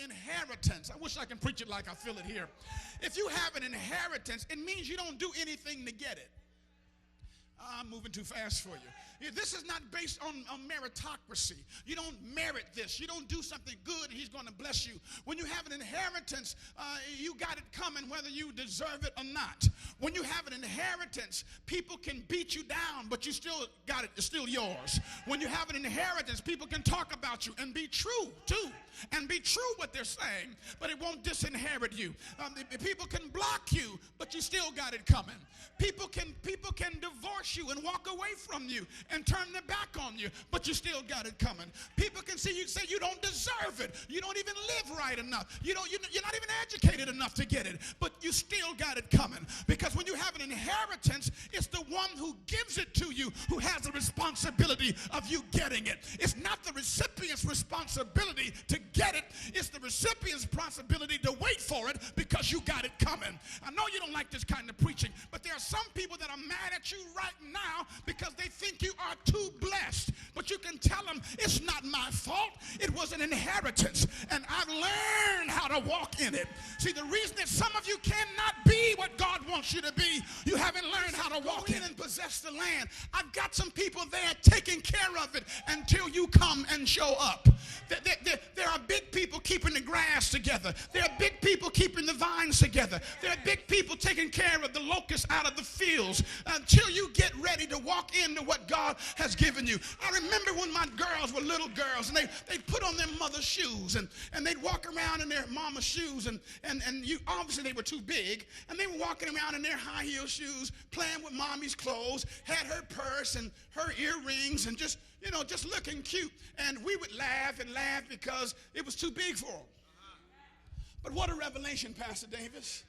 inheritance, I wish I can preach it like I feel it here. If you have an inheritance, it means you don't do anything to get it. I'm moving too fast for you. This is not based on meritocracy. You don't merit this. You don't do something good and he's going to bless you. When you have an inheritance, you got it coming whether you deserve it or not. When you have an inheritance, people can beat you down, but you still got it. It's still yours. When you have an inheritance, people can talk about you and be true too. And be true what they're saying, but it won't disinherit you. People can block you, but you still got it coming. People can divorce you and walk away from you and turn their back on you, but you still got it coming. People can see you say you don't deserve it. You don't even live right enough. You're not even educated enough to get it, but you still got it coming. Because when you have an inheritance, it's the one who gives it to you who has the responsibility of you getting it. It's not the recipient's responsibility to get it. It's the recipient's responsibility to wait for it because you got it coming. I know you don't like this kind of preaching, but there are some people that are mad at you right now because they think you are too blessed. But you can tell them it's not my fault. It was an inheritance, and I've learned how to walk in it. See, the reason that some of you cannot be what God wants you to be, you haven't learned how to walk in and possess the land. I've got some people there taking care of it until you come and show up. There are big people keeping the grass together. There are big people keeping the vines together. There are big people taking care of the locusts out of the fields until you get ready to walk into what God has given you. I remember when my girls were little girls and they put on their mother's shoes and they'd walk around in their mama's shoes and obviously they were too big and they were walking around in their high heel shoes playing with mommy's clothes, had her purse and her earrings and just looking cute. And we would laugh and laugh because it was too big for them. But what a revelation, Pastor Davis.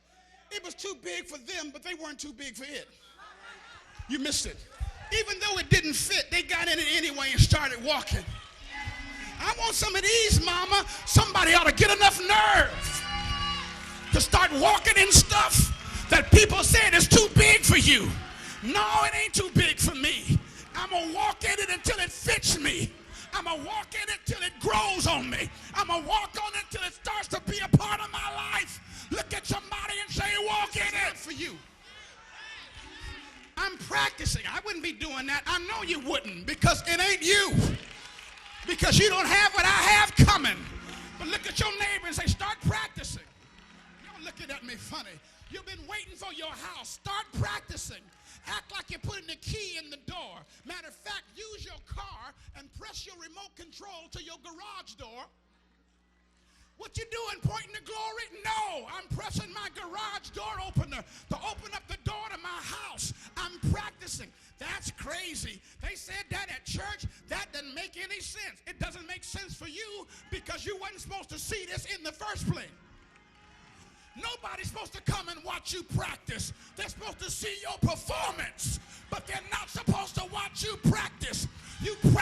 It was too big for them, but they weren't too big for it. You missed it. Even though it didn't fit, they got in it anyway and started walking. I want some of these, mama. Somebody ought to get enough nerve to start walking in stuff that people said is too big for you. No, it ain't too big for me. I'm going to walk in it until it fits me. I'm going to walk in it till it grows on me. I'm going to walk on it till it starts to be a part of my life. Look at somebody and say, walk in it for you. I'm practicing. I wouldn't be doing that. I know you wouldn't because it ain't you. Because you don't have what I have coming. But look at your neighbor and say, start practicing. You're looking at me funny. You've been waiting for your house. Start practicing. Act like you're putting the key in the door. Matter of fact, use your car and press your remote control to your garage door. What you doing, pointing to glory? No, I'm pressing my garage door opener to open up the door to my house. I'm practicing. That's crazy. They said that at church. That doesn't make any sense. It doesn't make sense for you because you wasn't supposed to see this in the first place. Nobody's supposed to come and watch you practice. They're supposed to see your performance, but they're not supposed to watch you practice. You practice